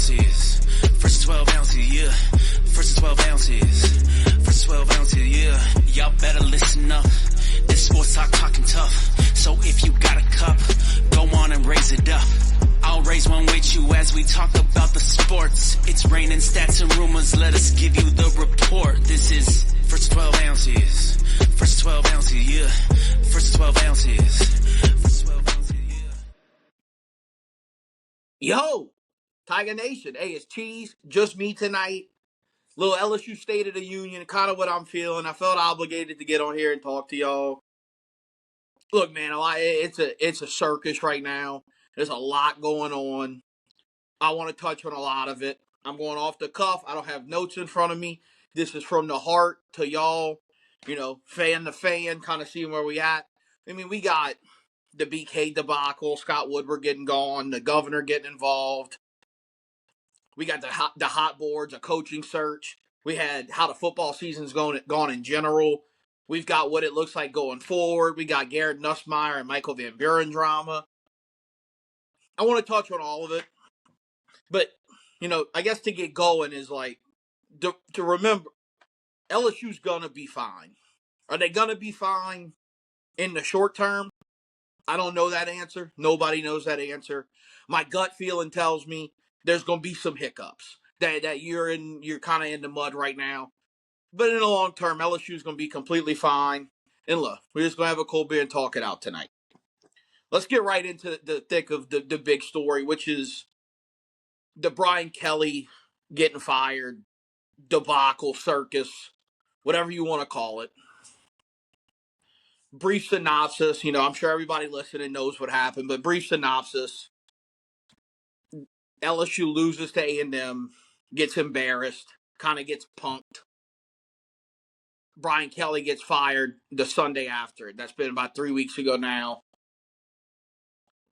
ounces. First 12 ounces, yeah. First 12 ounces. First 12 ounces, yeah. Y'all better listen up. This sports talk talking tough. So if you got a cup, go on and raise it up. I'll raise one with you as we talk about the sports. It's raining stats and rumors. Let us give you the report. This is First 12 ounces. First 12 ounces, yeah. First 12 ounces. First 12 ounces, yeah. Yo, Tiger Nation. Hey, it's Cheese. Just me tonight. Little LSU State of the Union. Kind of what I'm feeling. I felt obligated to get on here and talk to y'all. Look, man, it's a circus right now. There's a lot going on. I want to touch on a lot of it. I'm going off the cuff. I don't have notes in front of me. This is from the heart to y'all, fan to fan, kind of seeing where we at. I mean, we got the BK debacle, Scott Woodward getting gone, the governor getting involved. We got the hot boards, a coaching search. We had how the football season's gone in general. We've got what it looks like going forward. We got Garrett Nussmeier and Michael Van Buren drama. I want to touch on all of it. But, I guess to get going is like, to remember, LSU's going to be fine. Are they going to be fine in the short term? I don't know that answer. Nobody knows that answer. My gut feeling tells me there's going to be some hiccups. That you're kind of in the mud right now. But in the long term, LSU's going to be completely fine. And look, we're just going to have a cold beer and talk it out tonight. Let's get right into the thick of the big story, which is the Brian Kelly getting fired, debacle, circus, whatever you want to call it. Brief synopsis, I'm sure everybody listening knows what happened, but brief synopsis. LSU loses to A&M, gets embarrassed, kind of gets punked. Brian Kelly gets fired the Sunday after. That's been about 3 weeks ago now.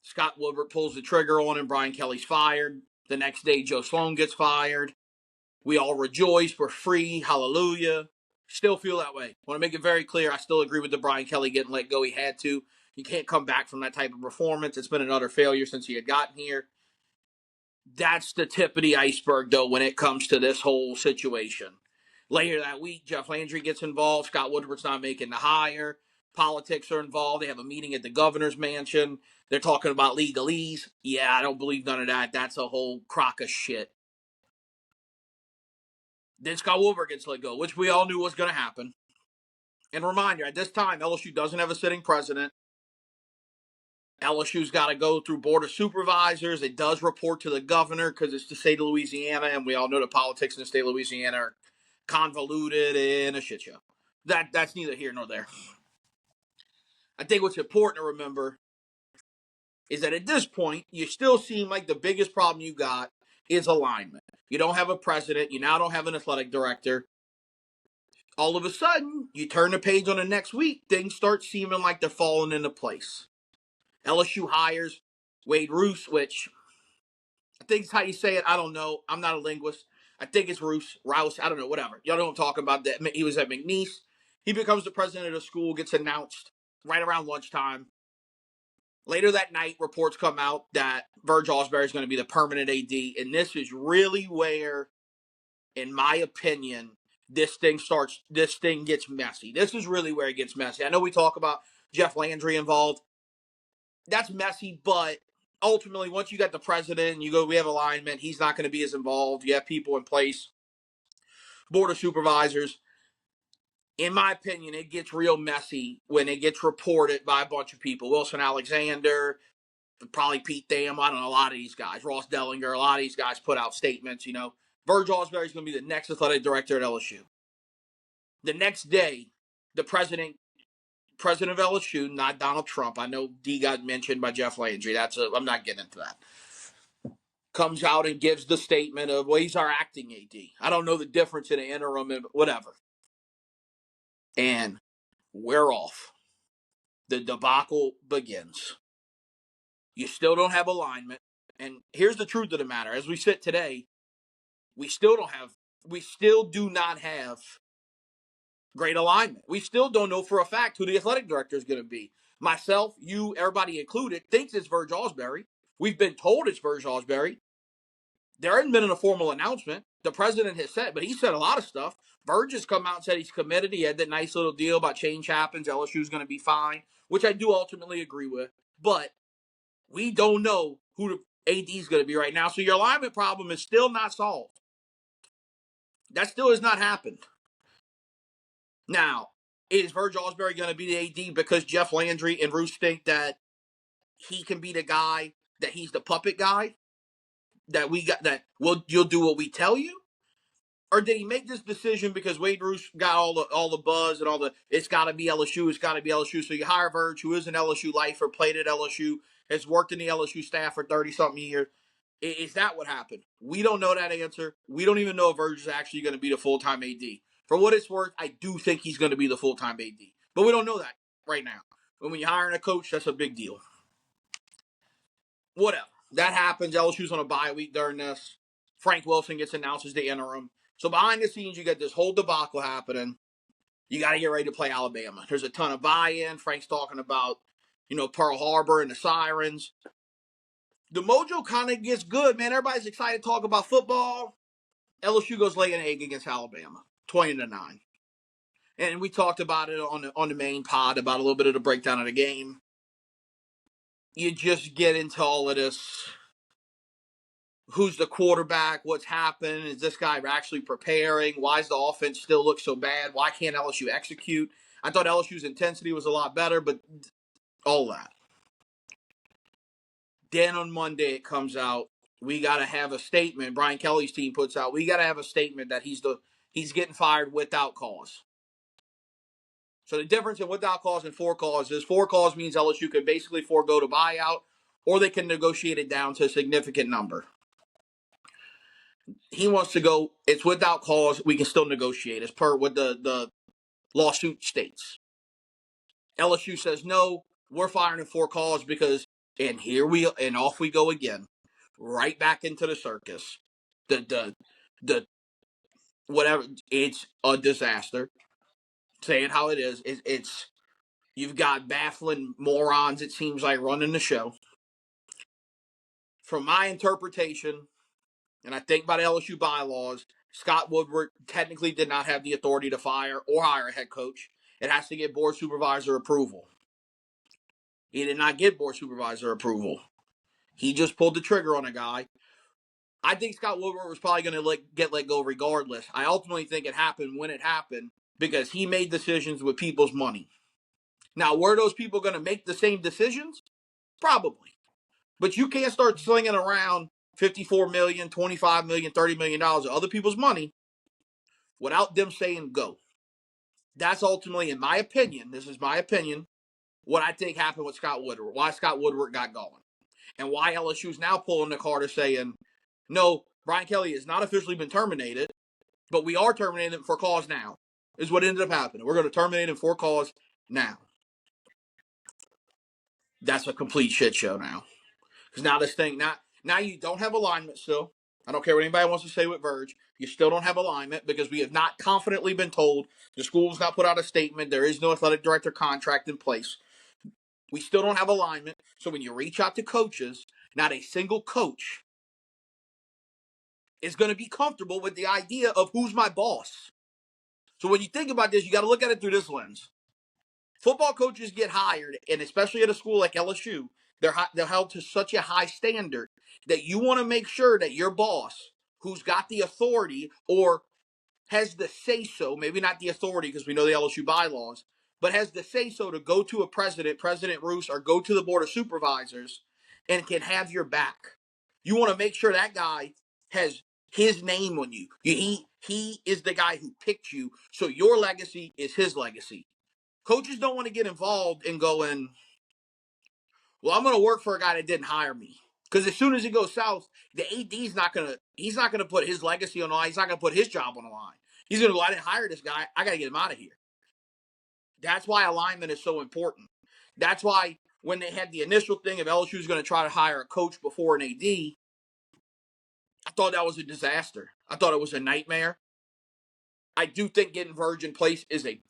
Scott Woodward pulls the trigger on him. Brian Kelly's fired. The next day, Joe Sloan gets fired. We all rejoice. We're free. Hallelujah. Still feel that way. Want to make it very clear, I still agree with the Brian Kelly getting let go. He had to. He can't come back from that type of performance. It's been an utter failure since he had gotten here. That's the tip of the iceberg, though, when it comes to this whole situation. Later that week, Jeff Landry gets involved. Scott Woodward's not making the hire. Politics are involved. They have a meeting at the governor's mansion. They're talking about legalese. Yeah, I don't believe none of that. That's a whole crock of shit. Then Scott Woodward gets let go, which we all knew was going to happen. And reminder, at this time, LSU doesn't have a sitting president. LSU's got to go through Board of Supervisors. It does report to the governor because it's the state of Louisiana, and we all know the politics in the state of Louisiana are convoluted and a shit show. That's neither here nor there. I think what's important to remember is that at this point, you still seem like the biggest problem you got is alignment. You don't have a president. You now don't have an athletic director. All of a sudden, you turn the page on the next week, things start seeming like they're falling into place. LSU hires Wade Roos, which I think is how you say it. I don't know. I'm not a linguist. I think it's Rouse. I don't know, whatever. Y'all know what I'm talking about. That he was at McNeese. He becomes the president of the school, gets announced right around lunchtime. Later that night, reports come out that Verge Osbury is going to be the permanent AD, and this is really where, in my opinion, this thing gets messy. This is really where it gets messy. I know we talk about Jeff Landry involved. That's messy, but ultimately, once you got the president and you go, we have alignment, he's not going to be as involved. You have people in place, Board of Supervisors. In my opinion, it gets real messy when it gets reported by a bunch of people. Wilson Alexander, probably Pete Tham, I don't know, a lot of these guys. Ross Dellinger, a lot of these guys put out statements, Verge Osbury is going to be the next athletic director at LSU. The next day, the president of LSU, not Donald Trump. I know D got mentioned by Jeff Landry. I'm not getting into that. Comes out and gives the statement of, well, he's our acting AD. I don't know the difference in an interim and whatever. And we're off. The debacle begins. You still don't have alignment. And here's the truth of the matter. As we sit today, we still do not have great alignment. We still don't know for a fact who the athletic director is going to be. Myself, you, everybody included, thinks it's Verge Osbury. We've been told it's Verge Osbury. There hasn't been a formal announcement. The president has said, but he said a lot of stuff. Verge has come out and said he's committed. He had that nice little deal about change happens. LSU's going to be fine, which I do ultimately agree with. But we don't know who the AD is going to be right now. So your alignment problem is still not solved. That still has not happened. Now, is Verge Osbury going to be the AD because Jeff Landry and Roos think that he can be the guy, that he's the puppet guy, that we got, that you'll do what we tell you? Or did he make this decision because Wade Roos got all the buzz and all the it's got to be LSU, it's got to be LSU? So you hire Verge, who is an LSU lifer, played at LSU, has worked in the LSU staff for 30-something years. Is that what happened? We don't know that answer. We don't even know if Verge is actually going to be the full-time AD. For what it's worth, I do think he's going to be the full-time AD. But we don't know that right now. When you're hiring a coach, that's a big deal. Whatever. That happens. LSU's on a bye week during this. Frank Wilson gets announced as the interim. So behind the scenes, you get this whole debacle happening. You got to get ready to play Alabama. There's a ton of buy-in. Frank's talking about, Pearl Harbor and the sirens. The mojo kind of gets good, man. Everybody's excited to talk about football. LSU goes lay an egg against Alabama, 20-9. And we talked about it on the main pod about a little bit of the breakdown of the game. You just get into all of this. Who's the quarterback? What's happened? Is this guy actually preparing? Why does the offense still look so bad? Why can't LSU execute? I thought LSU's intensity was a lot better, but all that. Then on Monday it comes out. We got to have a statement. Brian Kelly's team puts out. We got to have a statement that he's getting fired without cause. So the difference in without cause and for cause is for cause means LSU can basically forego the buyout, or they can negotiate it down to a significant number. He wants to go, it's without cause, we can still negotiate as per what the lawsuit states. LSU says, no, we're firing him for cause because, and off we go again. Right back into the circus. The whatever, it's a disaster. Say it how it is. It's you've got baffling morons, it seems like, running the show. From my interpretation, and I think by the LSU bylaws, Scott Woodward technically did not have the authority to fire or hire a head coach. It has to get board supervisor approval. He did not get board supervisor approval. He just pulled the trigger on a guy. I think Scott Woodward was probably going to get let go regardless. I ultimately think it happened when it happened because he made decisions with people's money. Now, were those people going to make the same decisions? Probably. But you can't start slinging around $54 million, $25 million, $30 million of other people's money without them saying go. That's ultimately, in my opinion, this is my opinion, what I think happened with Scott Woodward, why Scott Woodward got going, and why LSU's now pulling the card to saying, no, Brian Kelly has not officially been terminated, but we are terminating him for cause now, is what ended up happening. We're going to terminate him for cause now. That's a complete shit show now. Because now this thing, now you don't have alignment still. I don't care what anybody wants to say with Verge. You still don't have alignment because we have not confidently been told. The school's not put out a statement. There is no athletic director contract in place. We still don't have alignment. So when you reach out to coaches, not a single coach is going to be comfortable with the idea of who's my boss. So when you think about this, you got to look at it through this lens. Football coaches get hired, and especially at a school like LSU, they're held to such a high standard that you want to make sure that your boss, who's got the authority or has the say-so, maybe not the authority because we know the LSU bylaws, but has the say-so to go to a President Roos, or go to the Board of Supervisors and can have your back. You want to make sure that guy has his name on you. He is the guy who picked you, so your legacy is his legacy. Coaches don't want to get involved in going, well, I'm going to work for a guy that didn't hire me. Because as soon as it goes south, the AD's he's not going to put his legacy on the line. He's not going to put his job on the line. He's going to go, I didn't hire this guy. I got to get him out of here. That's why alignment is so important. That's why when they had the initial thing of LSU's going to try to hire a coach before an AD, I thought that was a disaster. I thought it was a nightmare. I do think getting Verge in place is a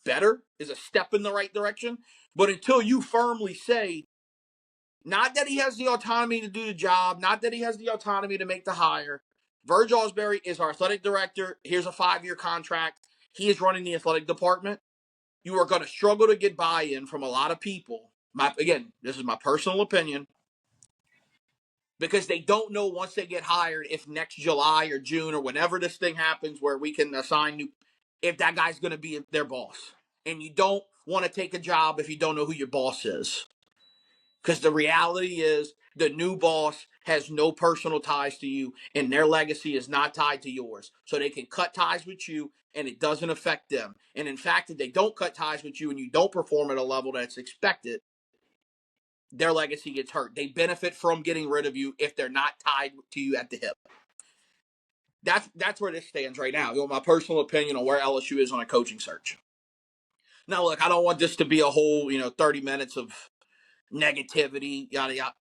step in the right direction. But until you firmly say, not that he has the autonomy to do the job, not that he has the autonomy to make the hire, Verge Osbury is our athletic director. Here's a 5-year contract. He is running the athletic department. You are going to struggle to get buy-in from a lot of people. Again, this is my personal opinion, because they don't know once they get hired if next July or June or whenever this thing happens where we can assign new, if that guy's going to be their boss. And you don't want to take a job if you don't know who your boss is. Because the reality is the new boss has no personal ties to you, and their legacy is not tied to yours. So they can cut ties with you, and it doesn't affect them. And in fact, if they don't cut ties with you and you don't perform at a level that's expected, their legacy gets hurt. They benefit from getting rid of you if they're not tied to you at the hip. That's where this stands right now. My personal opinion on where LSU is on a coaching search. Now, look, I don't want this to be a whole 30 minutes of negativity, yada yada.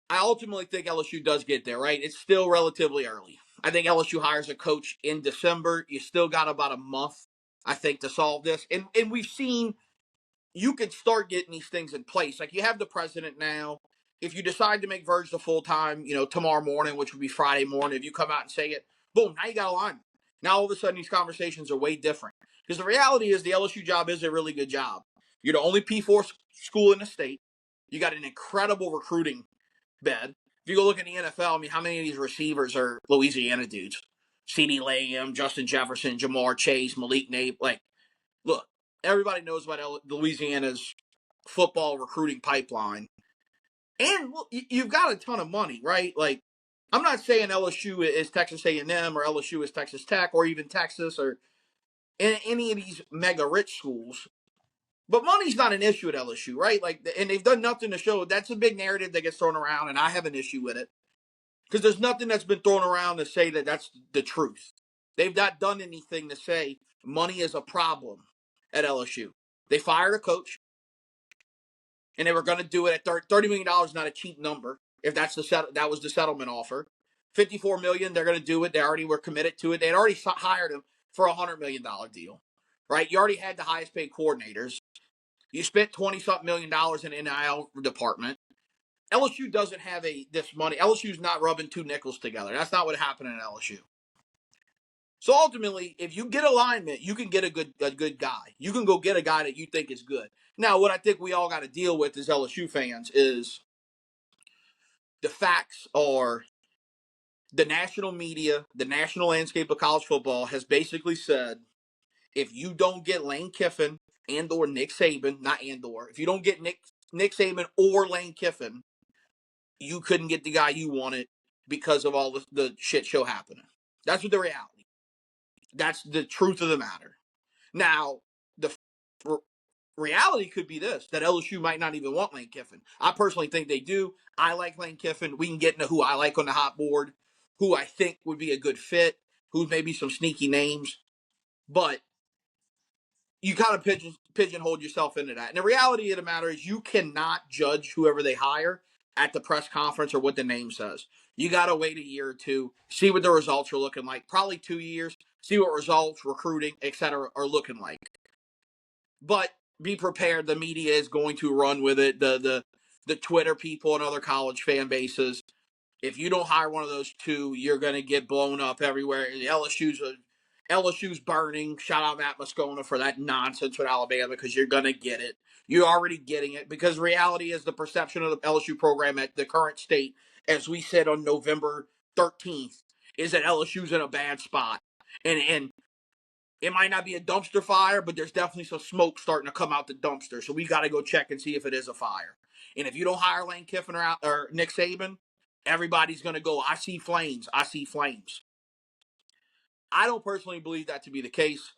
I ultimately think LSU does get there, right? It's still relatively early. I think LSU hires a coach in December. You still got about a month, I think, to solve this. And we've seen you can start getting these things in place. Like, you have the president now. If you decide to make Verge the full-time, tomorrow morning, which would be Friday morning, if you come out and say it, boom, now you got a lineman. Now all of a sudden these conversations are way different. Because the reality is the LSU job is a really good job. You're the only P4 school in the state. You got an incredible recruiting bed. If you go look at the NFL, I mean, how many of these receivers are Louisiana dudes? CeeDee Lamb, Justin Jefferson, Jamar Chase, Malik Nabers. Like, look, everybody knows about Louisiana's football recruiting pipeline. And well, you've got a ton of money, right? Like, I'm not saying LSU is Texas A&M or LSU is Texas Tech or even Texas or any of these mega rich schools. But money's not an issue at LSU, right? Like, and they've done nothing to show. That's a big narrative that gets thrown around, and I have an issue with it. Because there's nothing that's been thrown around to say that that's the truth. They've not done anything to say money is a problem at LSU. They fired a coach, and they were going to do it at $30 million, not a cheap number, if that was the settlement offer. $54 million, they're going to do it. They already were committed to it. They had already hired him for a $100 million deal, right? You already had the highest paid coordinators. You spent $20-something million in the NIL department. LSU doesn't have this money. LSU's not rubbing two nickels together. That's not what happened at LSU. So ultimately, if you get alignment, you can get a good guy. You can go get a guy that you think is good. Now, what I think we all got to deal with as LSU fans is the facts are the national media, the national landscape of college football has basically said, if you don't get Lane Kiffin and or Nick Saban, if you don't get Nick Saban or Lane Kiffin, you couldn't get the guy you wanted because of all the shit show happening. That's what the reality. That's the truth of the matter. Now, the reality could be this, that LSU might not even want Lane Kiffin. I personally think they do. I like Lane Kiffin. We can get into who I like on the hot board, who I think would be a good fit, who maybe some sneaky names. But you kind of pigeonhole yourself into that. And the reality of the matter is you cannot judge whoever they hire at the press conference or what the name says. You got to wait a year or two, see what the results are looking like. Probably 2 years, see what results, recruiting, etc. are looking like. But be prepared. The media is going to run with it. The Twitter people and other college fan bases. If you don't hire one of those two, you're going to get blown up everywhere. LSU's burning. Shout out Matt Moscona for that nonsense with Alabama, because you're going to get it. You're already getting it, because reality is the perception of the LSU program at the current state, as we said on November 13th, is that LSU's in a bad spot. And it might not be a dumpster fire, but there's definitely some smoke starting to come out the dumpster. So we got to go check and see if it is a fire. And if you don't hire Lane Kiffin or Nick Saban, everybody's going to go, I see flames. I see flames. I don't personally believe that to be the case.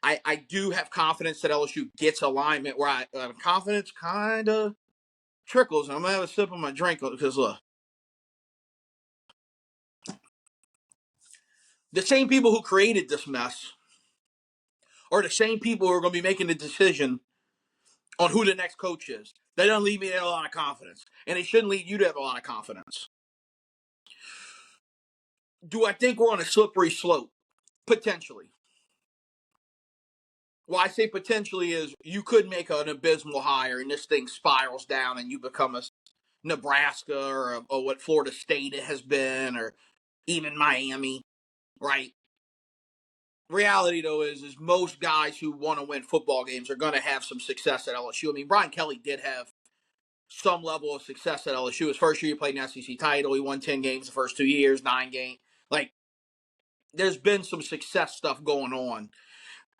I do have confidence that LSU gets alignment, where confidence kind of trickles. I'm going to have a sip of my drink because, look, the same people who created this mess are the same people who are going to be making the decision on who the next coach is. That doesn't leave me to have a lot of confidence. And it shouldn't lead you to have a lot of confidence. Do I think we're on a slippery slope? Potentially. Well, I say potentially is you could make an abysmal hire and this thing spirals down and you become a Nebraska or what Florida State has been, or even Miami, right? Reality, though, is most guys who want to win football games are going to have some success at LSU. I mean, Brian Kelly did have some level of success at LSU. His first year, he played an SEC title. He won 10 games the first 2 years, 9 games. Like, there's been some success stuff going on.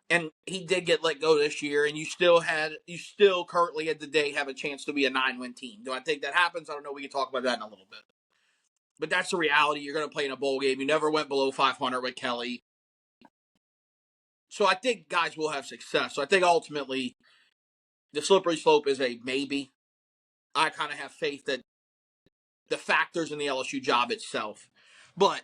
And he did get let go this year, and you still currently at the day have a chance to be a 9-win team. Do I think that happens? I don't know. We can talk about that in a little bit. But that's the reality. You're going to play in a bowl game. You never went below 500 with Kelly. So I think guys will have success. So I think ultimately the slippery slope is a maybe. I kind of have faith that the factors in the LSU job itself. But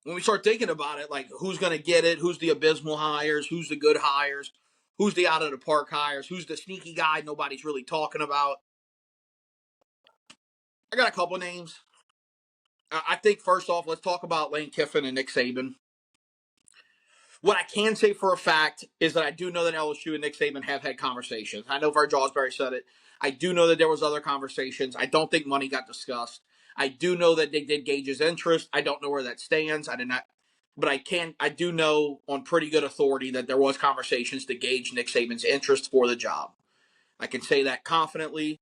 when we start thinking about it, like who's going to get it, who's the abysmal hires, who's the good hires, who's the out of the park hires, who's the sneaky guy nobody's really talking about. I got a couple names. I think first off, let's talk about Lane Kiffin and Nick Saban. What I can say for a fact is that I do know that LSU and Nick Saban have had conversations. I know Virg Jawsbury said it. I do know that there was other conversations. I don't think money got discussed. I do know that they did gauge his interest. I don't know where that stands. I did not, but I do know on pretty good authority that there was conversations to gauge Nick Saban's interest for the job. I can say that confidently.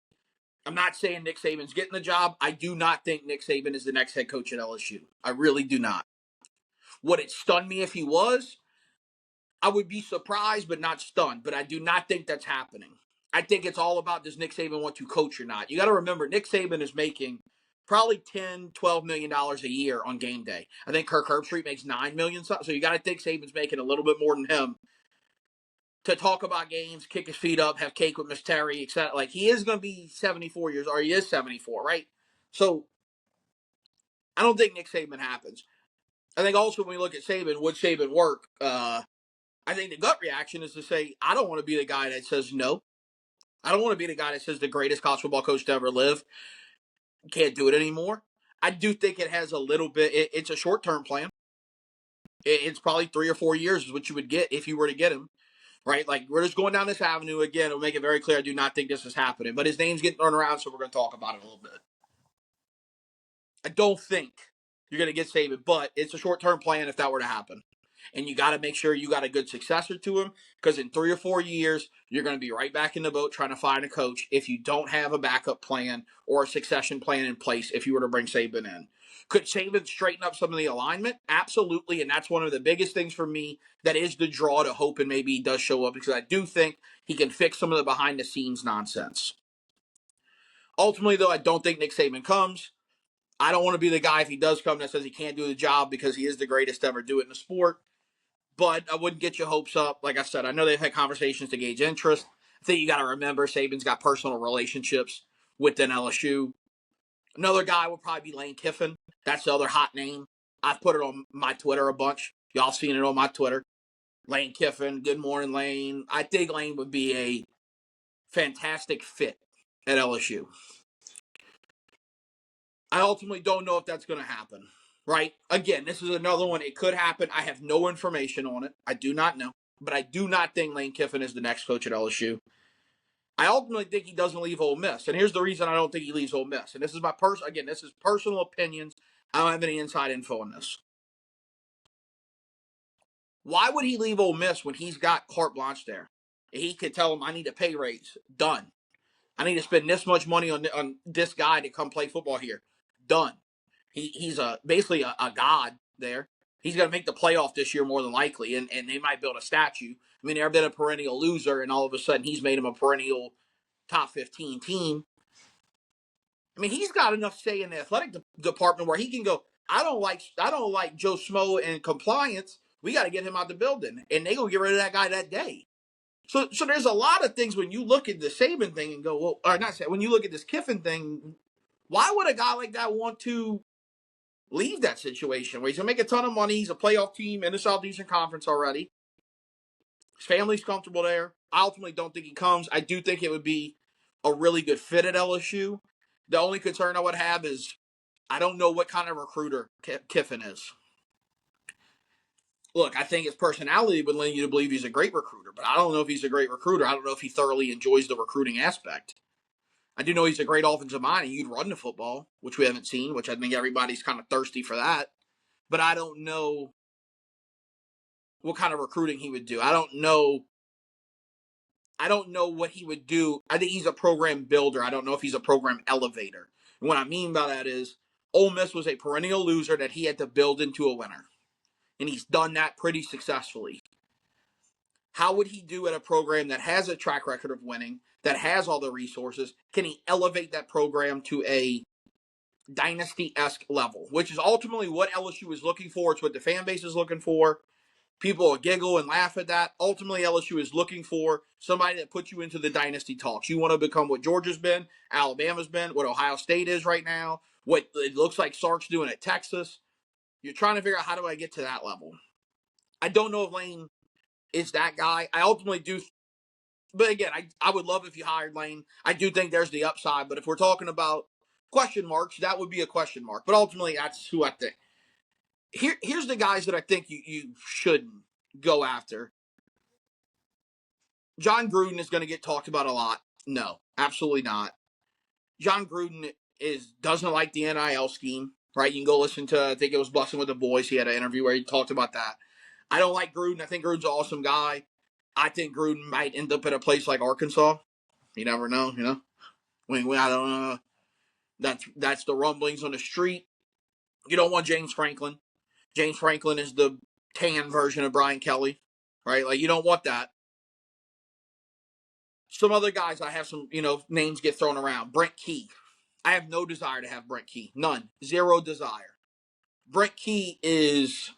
I'm not saying Nick Saban's getting the job. I do not think Nick Saban is the next head coach at LSU. I really do not. Would it stun me if he was? I would be surprised, but not stunned. But I do not think that's happening. I think it's all about does Nick Saban want to coach or not. You got to remember, Nick Saban is making probably $10, $12 million a year on game day. I think Kirk Herbstreit makes $9 million. So you got to think Saban's making a little bit more than him to talk about games, kick his feet up, have cake with Miss Terry, etc. Like, he is going to be 74 years, or he is 74, right? So I don't think Nick Saban happens. I think also when we look at Saban, would Saban work? I think the gut reaction is to say, I don't want to be the guy that says no. I don't want to be the guy that says the greatest college football coach to ever live can't do it anymore. I do think it has a little bit, it's a short-term plan. It's probably 3 or 4 years is what you would get if you were to get him, right? Like, we're just going down this avenue again. It'll make it very clear I do not think this is happening. But his name's getting thrown around, so we're going to talk about it a little bit. I don't think you're going to get Saban, but it's a short-term plan if that were to happen. And you got to make sure you got a good successor to him, because in 3 or 4 years, you're going to be right back in the boat trying to find a coach if you don't have a backup plan or a succession plan in place if you were to bring Saban in. Could Saban straighten up some of the alignment? Absolutely, and that's one of the biggest things for me that is the draw to hope, and maybe he does show up, because I do think he can fix some of the behind-the-scenes nonsense. Ultimately, though, I don't think Nick Saban comes. I don't want to be the guy, if he does come, that says he can't do the job because he is the greatest to ever do it in the sport. But I wouldn't get your hopes up. Like I said, I know they've had conversations to gauge interest. I think you got to remember Saban's got personal relationships within LSU. Another guy would probably be Lane Kiffin. That's the other hot name. I've put it on my Twitter a bunch. Y'all seen it on my Twitter. Lane Kiffin. Good morning, Lane. I think Lane would be a fantastic fit at LSU. I ultimately don't know if that's going to happen, right? Again, this is another one. It could happen. I have no information on it. I do not know. But I do not think Lane Kiffin is the next coach at LSU. I ultimately think he doesn't leave Ole Miss. And here's the reason I don't think he leaves Ole Miss. And this is this is personal opinions. I don't have any inside info on this. Why would he leave Ole Miss when he's got carte blanche there? He could tell him, I need a pay raise. Done. I need to spend this much money on this guy to come play football here. Done. He's basically a god there. He's going to make the playoff this year more than likely, and they might build a statue. I mean, they've been a perennial loser, and all of a sudden he's made him a perennial top 15 team. I mean, he's got enough say in the athletic department where he can go, I don't like Joe Smo and compliance. We got to get him out the building, and they gonna get rid of that guy that day. So there's a lot of things when you look at the Saban thing and go, well, or not when you look at this Kiffin thing, why would a guy like that want to leave that situation where he's going to make a ton of money? He's a playoff team in the Southeastern Conference already. His family's comfortable there. I ultimately don't think he comes. I do think it would be a really good fit at LSU. The only concern I would have is I don't know what kind of recruiter Kiffin is. Look, I think his personality would lead you to believe he's a great recruiter, but I don't know if he's a great recruiter. I don't know if he thoroughly enjoys the recruiting aspect. I do know he's a great offensive mind, and you'd run the football, which we haven't seen, which I think everybody's kind of thirsty for that. But I don't know what kind of recruiting he would do. I don't know what he would do. I think he's a program builder. I don't know if he's a program elevator. And what I mean by that is Ole Miss was a perennial loser that he had to build into a winner. And he's done that pretty successfully. How would he do at a program that has a track record of winning, that has all the resources? Can he elevate that program to a dynasty-esque level, which is ultimately what LSU is looking for. It's what the fan base is looking for. People will giggle and laugh at that. Ultimately, LSU is looking for somebody that puts you into the dynasty talks. You want to become what Georgia's been, Alabama's been, what Ohio State is right now, what it looks like Sark's doing at Texas. You're trying to figure out, how do I get to that level? I don't know if Lane is that guy. I ultimately do. But again, I would love if you hired Lane. I do think there's the upside. But if we're talking about question marks, that would be a question mark. But ultimately, that's who I think. Here's the guys that I think you shouldn't go after. John Gruden is going to get talked about a lot. No, absolutely not. John Gruden doesn't like the NIL scheme, right? You can go listen to, I think it was Bussin' with the Boys. He had an interview where he talked about that. I don't like Gruden. I think Gruden's an awesome guy. I think Gruden might end up at a place like Arkansas. You never know, you know. I don't know. That's the rumblings on the street. You don't want James Franklin. James Franklin is the tan version of Brian Kelly, right? Like, you don't want that. Some other guys, I have some, names get thrown around. Brent Key. I have no desire to have Brent Key. None. Zero desire. Brent Key is...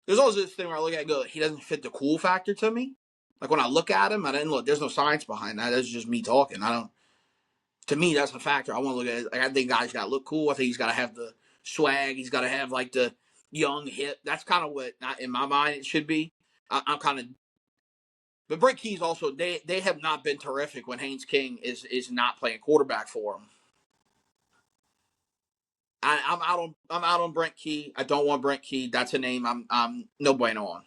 There's always this thing where I look at it and go, he doesn't fit the cool factor to me. Like, when I look at him, there's no science behind that. That's just me talking. To me, that's a factor. I want to look at it. Like, I think guys got to look cool. I think he's got to have the swag. He's got to have, like, the young hip. That's kind of what, in my mind, it should be. I'm kind of... But Brent Key's also, they have not been terrific when Haynes King is not playing quarterback for them. I'm out on Brent Key. I don't want Brent Key. That's a name I'm no bueno on.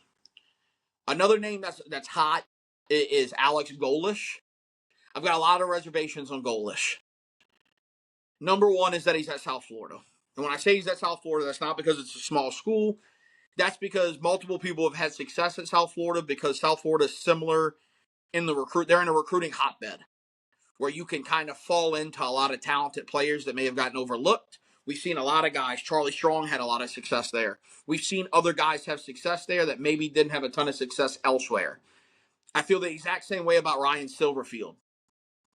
Another name that's hot is Alex Golish. I've got a lot of reservations on Golish. Number one is that he's at South Florida. And when I say he's at South Florida, that's not because it's a small school. That's because multiple people have had success at South Florida, because South Florida is similar in the they're in a recruiting hotbed where you can kind of fall into a lot of talented players that may have gotten overlooked. We've seen a lot of guys. Charlie Strong had a lot of success there. We've seen other guys have success there that maybe didn't have a ton of success elsewhere. I feel the exact same way about Ryan Silverfield.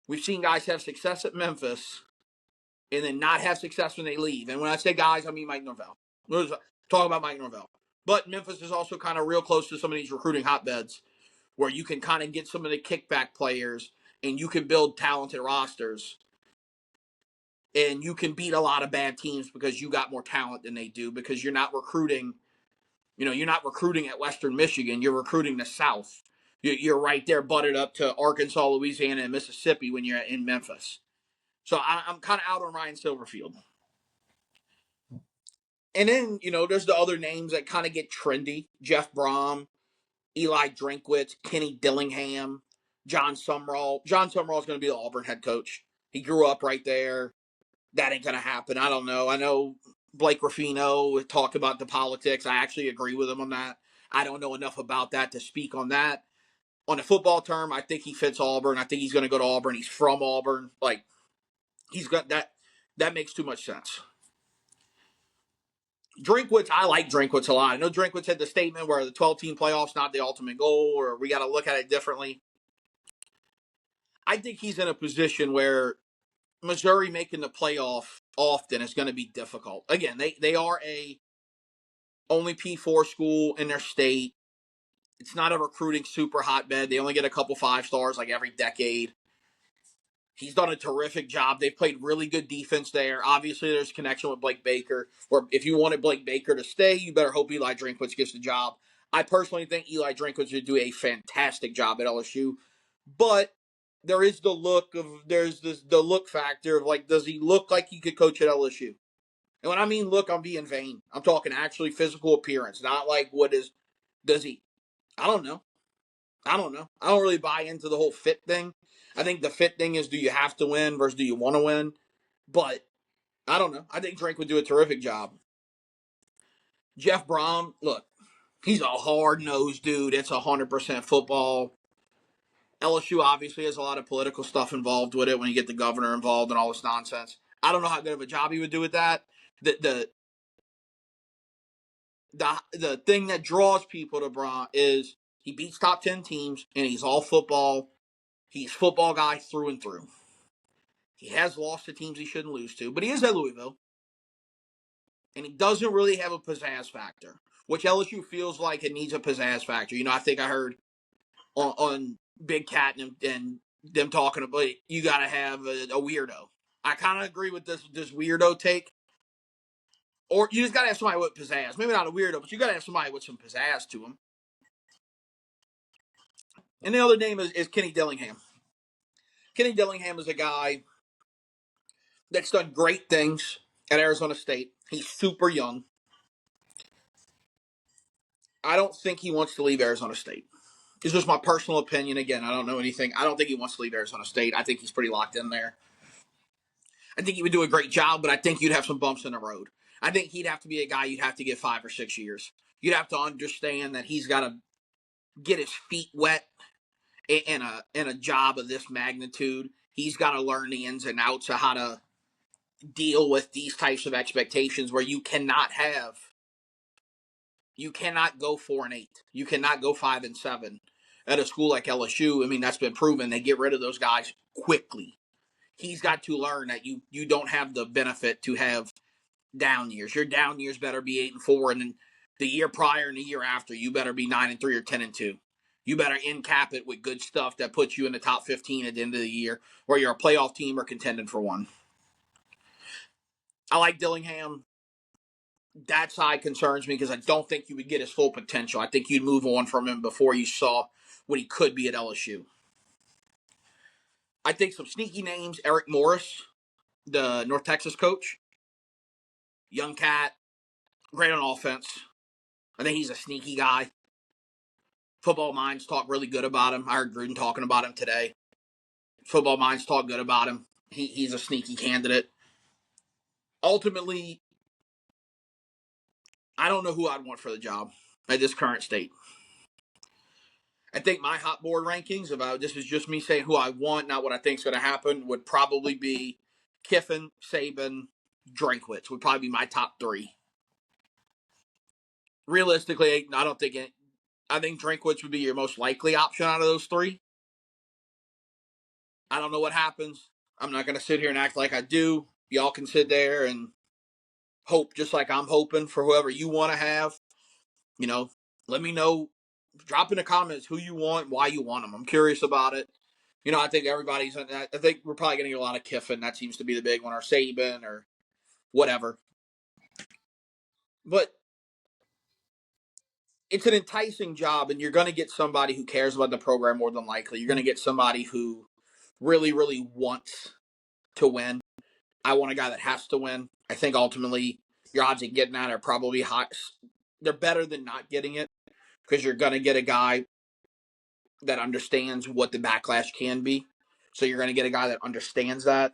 We've seen guys have success at Memphis and then not have success when they leave. And when I say guys, I mean Mike Norvell. We're talking about Mike Norvell. But Memphis is also kind of real close to some of these recruiting hotbeds where you can kind of get some of the kickback players and you can build talented rosters. And you can beat a lot of bad teams because you got more talent than they do, because you're not recruiting, you're not recruiting at Western Michigan. You're recruiting the South. You're right there butted up to Arkansas, Louisiana, and Mississippi when you're in Memphis. So I'm kind of out on Ryan Silverfield. And then, there's the other names that kind of get trendy. Jeff Brom, Eli Drinkwitz, Kenny Dillingham, John Sumrall. John Sumrall is going to be the Auburn head coach. He grew up right there. That ain't going to happen. I don't know. I know Blake Ruffino talked about the politics. I actually agree with him on that. I don't know enough about that to speak on that. On the football term, I think he fits Auburn. I think he's going to go to Auburn. He's from Auburn. Like, he's got that. That makes too much sense. Drinkwitz, I like Drinkwitz a lot. I know Drinkwitz had the statement where the 12-team playoff's not the ultimate goal, or we got to look at it differently. I think he's in a position where Missouri making the playoff often is going to be difficult. Again, they are a only P4 school in their state. It's not a recruiting super hotbed. They only get a couple 5-stars like every decade. He's done a terrific job. They've played really good defense there. Obviously, there's a connection with Blake Baker, where if you wanted Blake Baker to stay, you better hope Eli Drinkwitz gets the job. I personally think Eli Drinkwitz would do a fantastic job at LSU, but there is the look factor of, like, does he look like he could coach at LSU? And when I mean look, I'm being vain. I'm talking actually physical appearance, not like does he? I don't know. I don't really buy into the whole fit thing. I think the fit thing is, do you have to win versus do you want to win? But I don't know. I think Drake would do a terrific job. Jeff Brom, look, he's a hard-nosed dude. It's 100% football. LSU obviously has a lot of political stuff involved with it when you get the governor involved and all this nonsense. I don't know how good of a job he would do with that. The the thing that draws people to Brom is he beats top 10 teams and he's all football. He's football guy through and through. He has lost to teams he shouldn't lose to, but he is at Louisville. And he doesn't really have a pizzazz factor, which LSU feels like it needs a pizzazz factor. I think I heard on Big Cat and them talking about you got to have a weirdo. I kind of agree with this weirdo take. Or you just got to have somebody with pizzazz. Maybe not a weirdo, but you got to have somebody with some pizzazz to him. And the other name is Kenny Dillingham. Kenny Dillingham is a guy that's done great things at Arizona State. He's super young. I don't think he wants to leave Arizona State. It's just my personal opinion. Again, I don't know anything. I don't think he wants to leave Arizona State. I think he's pretty locked in there. I think he would do a great job, but I think you'd have some bumps in the road. I think he'd have to be a guy you'd have to give 5 or 6 years. You'd have to understand that he's got to get his feet wet in a job of this magnitude. He's got to learn the ins and outs of how to deal with these types of expectations where you cannot go 4-8. You cannot go 5-7 at a school like LSU. I mean, that's been proven. They get rid of those guys quickly. He's got to learn that you don't have the benefit to have down years. Your down years better be 8-4, and then the year prior and the year after, you better be 9-3 or 10-2. You better end cap it with good stuff that puts you in the top 15 at the end of the year, where you're a playoff team or contending for one. I like Dillingham. That side concerns me because I don't think you would get his full potential. I think you'd move on from him before you saw what he could be at LSU. I think some sneaky names. Eric Morris, the North Texas coach. Young cat. Great on offense. I think he's a sneaky guy. Football Minds talk really good about him. I heard Gruden talking about him today. Football Minds talk good about him. He's a sneaky candidate. Ultimately, I don't know who I'd want for the job at this current state. I think my hot board rankings, about this is just me saying who I want, not what I think is going to happen, would probably be Kiffin, Saban, Drinkwitz would probably be my top 3. Realistically, I don't think I think Drinkwitz would be your most likely option out of those 3. I don't know what happens. I'm not going to sit here and act like I do. Y'all can sit there and hope just like I'm hoping for whoever you want to have. Let me know. Drop in the comments who you want, why you want them. I'm curious about it. I think I think we're probably going to get a lot of Kiffin. That seems to be the big one, or Saban, or whatever. But it's an enticing job, and you're going to get somebody who cares about the program more than likely. You're going to get somebody who really, really wants to win. I want a guy that has to win. I think ultimately your odds of getting that are probably high. They're better than not getting it because you're going to get a guy that understands what the backlash can be. So you're going to get a guy that understands that.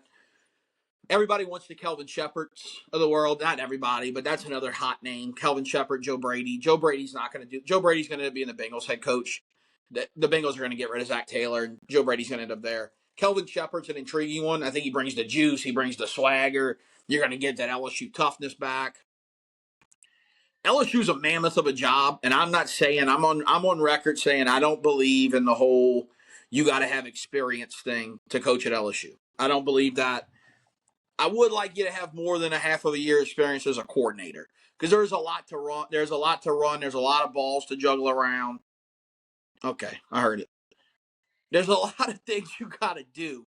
Everybody wants the Kelvin Shepherds of the world. Not everybody, but that's another hot name. Kelvin Shepard, Joe Brady. Joe Brady's going to be in the Bengals head coach. The Bengals are going to get rid of Zach Taylor, and Joe Brady's going to end up there. Kelvin Shepard's an intriguing one. I think he brings the juice. He brings the swagger. You're going to get that LSU toughness back. LSU's a mammoth of a job, and I'm not saying I'm on record saying I don't believe in the whole you got to have experience thing to coach at LSU. I don't believe that. I would like you to have more than a half of a year experience as a coordinator because there's a lot to run. There's a lot of balls to juggle around. Okay, I heard it. There's a lot of things you got to do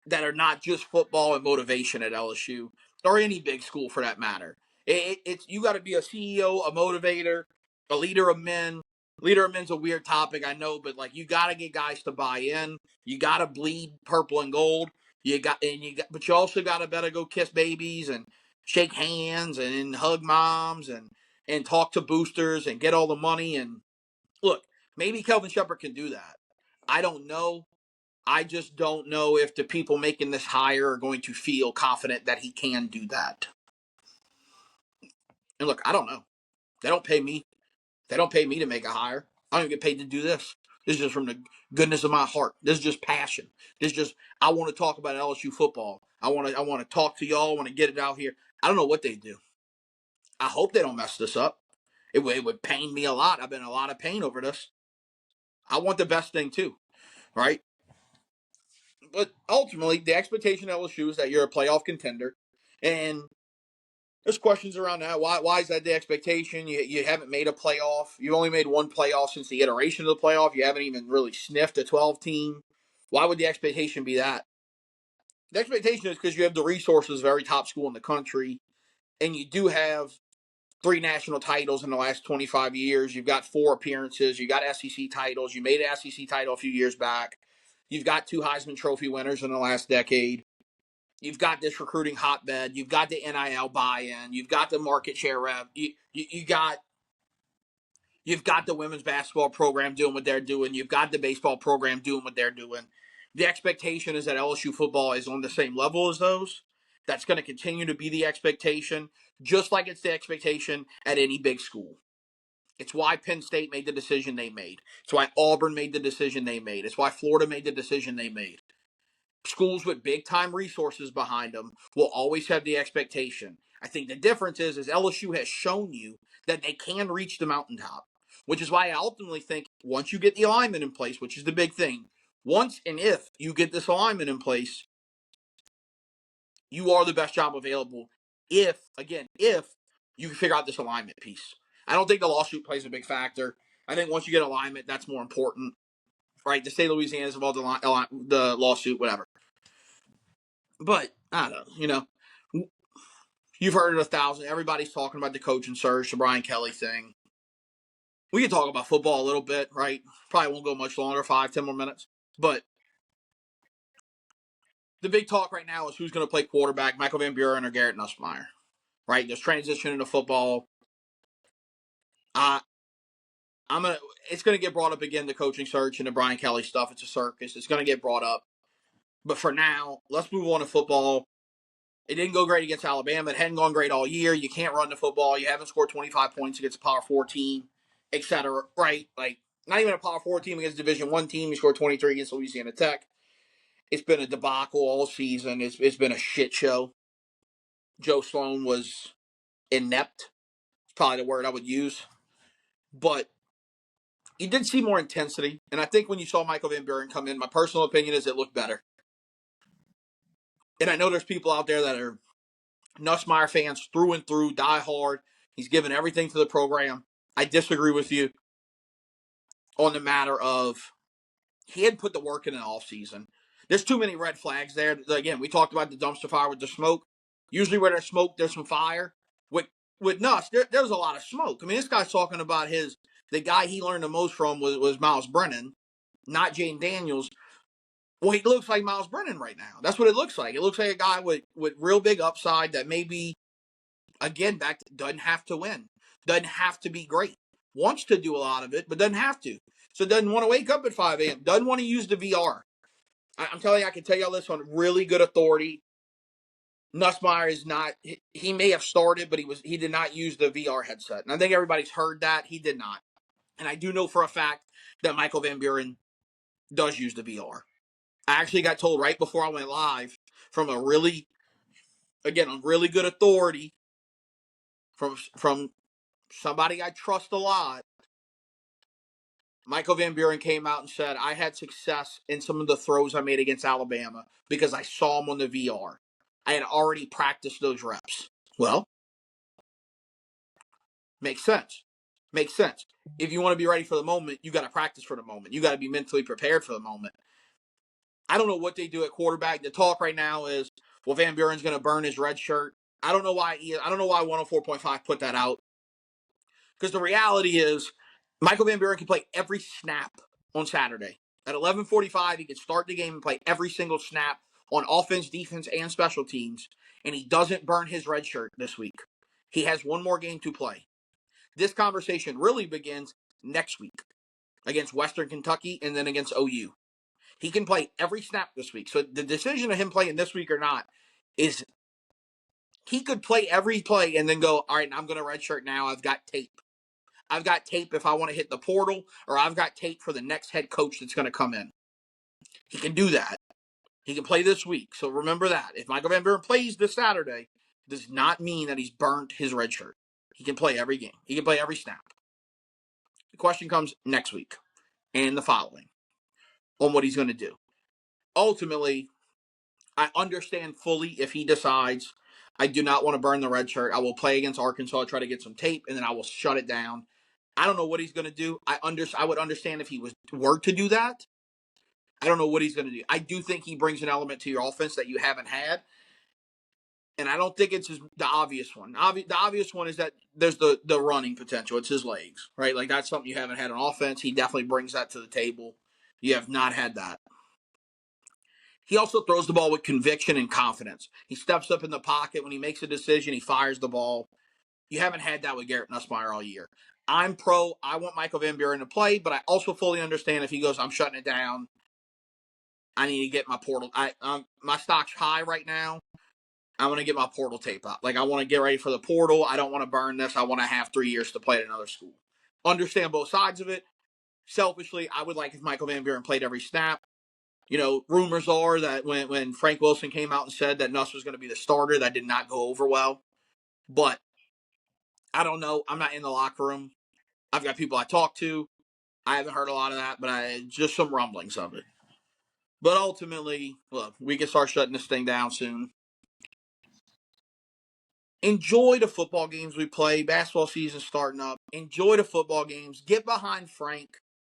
that are not just football and motivation at LSU or any big school for that matter. It's you got to be a CEO, a motivator, a leader of men. Leader of men's a weird topic, I know, but you got to get guys to buy in. You got to bleed purple and gold. But you also got to better go kiss babies and shake hands and hug moms and talk to boosters and get all the money. And look, maybe Kelvin Shepard can do that. I don't know. I just don't know if the people making this hire are going to feel confident that he can do that. And look, I don't know. They don't pay me. They don't pay me to make a hire. I don't even get paid to do this. This is just from the goodness of my heart. This is just passion. This is just I want to talk about LSU football. I want to talk to y'all. I want to get it out here. I don't know what they do. I hope they don't mess this up. It would pain me a lot. I've been in a lot of pain over this. I want the best thing too, right? But ultimately, the expectation of LSU is that you're a playoff contender, and there's questions around that. Why is that the expectation? You haven't made a playoff. You only made one playoff since the iteration of the playoff. You haven't even really sniffed a 12 team. Why would the expectation be that? The expectation is because you have the resources of every top school in the country, and you do have 3 national titles in the last 25 years. You've got 4 appearances. You got SEC titles. You made an SEC title a few years back. You've got 2 Heisman Trophy winners in the last decade. You've got this recruiting hotbed. You've got the NIL buy-in. You've got the market share rev. You've got the women's basketball program doing what they're doing. You've got the baseball program doing what they're doing. The expectation is that LSU football is on the same level as those. That's going to continue to be the expectation, just like it's the expectation at any big school. It's why Penn State made the decision they made. It's why Auburn made the decision they made. It's why Florida made the decision they made. Schools with big-time resources behind them will always have the expectation. I think the difference is LSU has shown you that they can reach the mountaintop, which is why I ultimately think once you get the alignment in place, which is the big thing, once and if you get this alignment in place, you are the best job available if you can figure out this alignment piece. I don't think the lawsuit plays a big factor. I think once you get alignment, that's more important, right? The state of Louisiana is involved in the lawsuit, whatever. But, I don't know, you've heard it 1,000. Everybody's talking about the coaching search, the Brian Kelly thing. We can talk about football a little bit, right? Probably won't go much longer, 5-10 more minutes. But the big talk right now is who's going to play quarterback, Michael Van Buren or Garrett Nussmeier, right? There's transition into football. It's going to get brought up again, the coaching search and the Brian Kelly stuff. It's a circus. It's going to get brought up. But for now, let's move on to football. It didn't go great against Alabama. It hadn't gone great all year. You can't run the football. You haven't scored 25 points against a Power 4 team, etc. Right? Like, not even a Power 4 team against a Division 1 team. You scored 23 against Louisiana Tech. It's been a debacle all season. It's been a shit show. Joe Sloan was inept. It's probably the word I would use. But you did see more intensity. And I think when you saw Michael Van Buren come in, my personal opinion is it looked better. And I know there's people out there that are Nussmeier fans through and through, die hard. He's given everything to the program. I disagree with you on the matter of he hadn't put the work in an offseason. There's too many red flags there. Again, we talked about the dumpster fire with the smoke. Usually where there's smoke, there's some fire. With Nuss, there's a lot of smoke. I mean, this guy's talking about the guy he learned the most from was Miles Brennan, not Jane Daniels. Well, he looks like Miles Brennan right now. That's what it looks like. It looks like a guy with real big upside that maybe, again, doesn't have to win. Doesn't have to be great. Wants to do a lot of it, but doesn't have to. So doesn't want to wake up at 5 a.m. Doesn't want to use the VR. I'm telling you, I can tell you all this on really good authority. Nussmeier is not, he may have started, but he did not use the VR headset. And I think everybody's heard that. He did not. And I do know for a fact that Michael Van Buren does use the VR. I actually got told right before I went live from on really good authority from somebody I trust a lot. Michael Van Buren came out and said, I had success in some of the throws I made against Alabama because I saw him on the VR. I had already practiced those reps. Well, makes sense. Makes sense. If you want to be ready for the moment, you got to practice for the moment. You got to be mentally prepared for the moment. I don't know what they do at quarterback. The talk right now is, well, Van Buren's going to burn his red shirt. I don't know why 104.5 put that out. Because the reality is, Michael Van Buren can play every snap on Saturday. At 11:45, he can start the game and play every single snap on offense, defense, and special teams. And he doesn't burn his red shirt this week. He has one more game to play. This conversation really begins next week against Western Kentucky and then against OU. He can play every snap this week. So the decision of him playing this week or not is he could play every play and then go, all right, I'm going to redshirt now. I've got tape. I've got tape if I want to hit the portal, or I've got tape for the next head coach that's going to come in. He can do that. He can play this week. So remember that. If Michael Van Buren plays this Saturday, does not mean that he's burnt his red shirt. He can play every game. He can play every snap. The question comes next week and the following on what he's going to do. Ultimately, I understand fully if he decides I do not want to burn the red shirt. I will play against Arkansas, try to get some tape, and then I will shut it down. I don't know what he's going to do. I would understand if he were to do that. I don't know what he's going to do. I do think he brings an element to your offense that you haven't had. And I don't think it's the obvious one. The obvious one is that there's the running potential. It's his legs, right? Like, that's something you haven't had on offense. He definitely brings that to the table. You have not had that. He also throws the ball with conviction and confidence. He steps up in the pocket. When he makes a decision, he fires the ball. You haven't had that with Garrett Nussmeier all year. I'm pro. I want Michael Van Buren to play, but I also fully understand if he goes, I'm shutting it down. I need to get my portal. My stock's high right now. I want to get my portal tape up. Like, I want to get ready for the portal. I don't want to burn this. I want to have 3 years to play at another school. Understand both sides of it. Selfishly, I would like if Michael Van Buren played every snap. You know, rumors are that when Frank Wilson came out and said that Nuss was going to be the starter, that did not go over well. But I don't know. I'm not in the locker room. I've got people I talk to. I haven't heard a lot of that, but just some rumblings of it. But ultimately, look, we can start shutting this thing down soon. Enjoy the football games we play. Basketball season starting up. Enjoy the football games. Get behind Frank.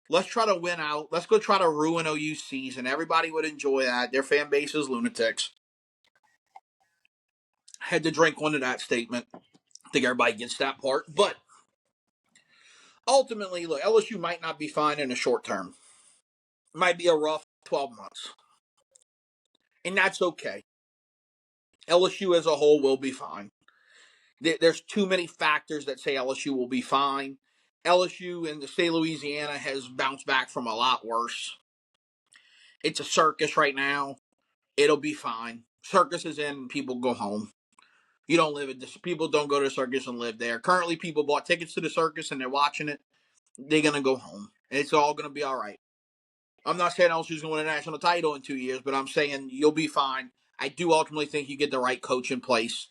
Let's try to win out. Let's go try to ruin OU's season. Everybody would enjoy that. Their fan base is lunatics. Had to drink one of that statement. I think everybody gets that part. But ultimately, look, LSU might not be fine in the short term. It might be a rough 12 months. And that's okay. LSU as a whole will be fine. There's too many factors that say LSU will be fine. LSU in the state of Louisiana has bounced back from a lot worse. It's a circus right now. It'll be fine. Circus is in, people go home. You don't live at this. People don't go to the circus and live there. Currently, people bought tickets to the circus and they're watching it. They're going to go home. It's all going to be all right. I'm not saying LSU's going to win a national title in 2 years, but I'm saying you'll be fine. I do ultimately think you get the right coach in place.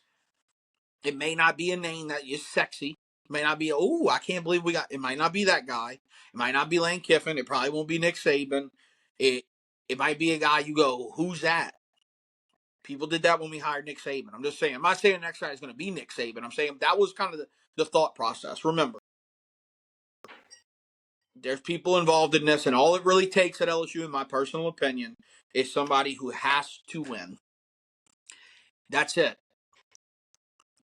It may not be a name that is sexy. It may not be, I can't believe we got, it might not be that guy. It might not be Lane Kiffin. It probably won't be Nick Saban. It might be a guy you go, who's that? People did that when we hired Nick Saban. I'm just saying. I'm not saying the next guy is going to be Nick Saban. I'm saying that was kind of the thought process. Remember, there's people involved in this, and all it really takes at LSU, in my personal opinion, is somebody who has to win. That's it.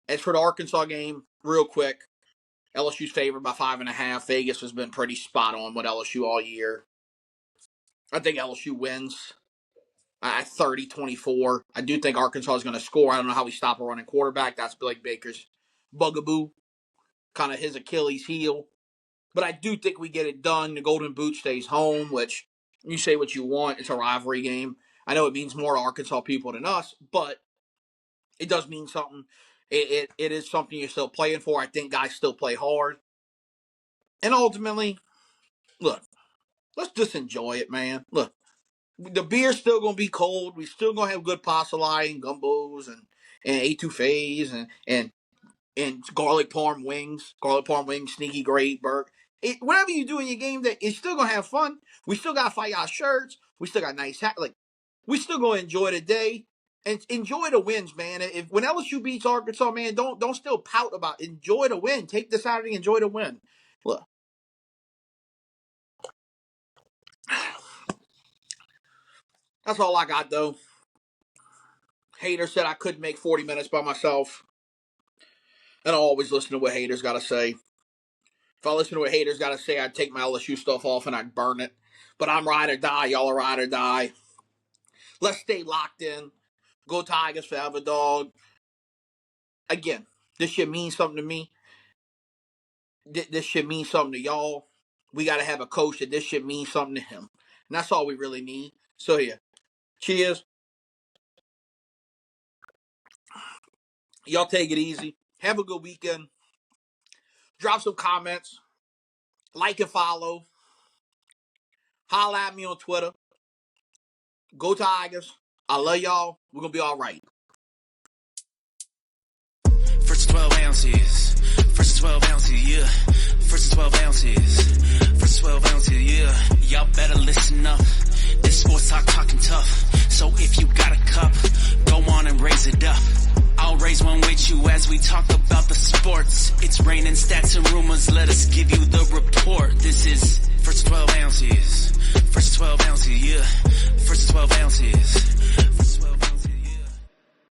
As for the Arkansas game, real quick, LSU's favored by 5.5. Vegas has been pretty spot on with LSU all year. I think LSU wins at 30-24. I do think Arkansas is going to score. I don't know how we stop a running quarterback. That's Blake Baker's bugaboo, kind of his Achilles heel. But I do think we get it done. The Golden Boot stays home, which you say what you want. It's a rivalry game. I know it means more to Arkansas people than us, but it does mean something. It is something you're still playing for. I think guys still play hard. And ultimately, look, let's just enjoy it, man. Look, the beer's still going to be cold. We still going to have good pastelai and gumbos and etouffees and garlic parm wings, sneaky great, Burke. Whatever you do in your game, that it's still going to have fun. We still got fight out shirts. We still got nice hats. Like, we still going to enjoy the day. And enjoy the wins, man. If when LSU beats Arkansas, man, don't still pout about it. Enjoy the win. Take the Saturday, enjoy the win. Look. That's all I got, though. Hater said I couldn't make 40 minutes by myself. And I always listen to what haters got to say. If I listen to what haters got to say, I'd take my LSU stuff off and I'd burn it. But I'm ride or die. Y'all are ride or die. Let's stay locked in. Go Tigers forever, dog. Again, this shit means something to me. This shit means something to y'all. We got to have a coach that this shit means something to him. And that's all we really need. So yeah, cheers. Y'all take it easy. Have a good weekend. Drop some comments. Like and follow. Holla at me on Twitter. Go Tigers. I love y'all. We're going to be all right. First 12 ounces. First 12 ounces, yeah. First 12 ounces. First 12 ounces, yeah. Y'all better listen up. This sports talking tough. So if you got a cup, go on and raise it up. I'll raise one with you as we talk about the sports. It's raining stats and rumors. Let us give you the report. This is First 12 ounces. First 12 ounces, yeah. First 12 ounces.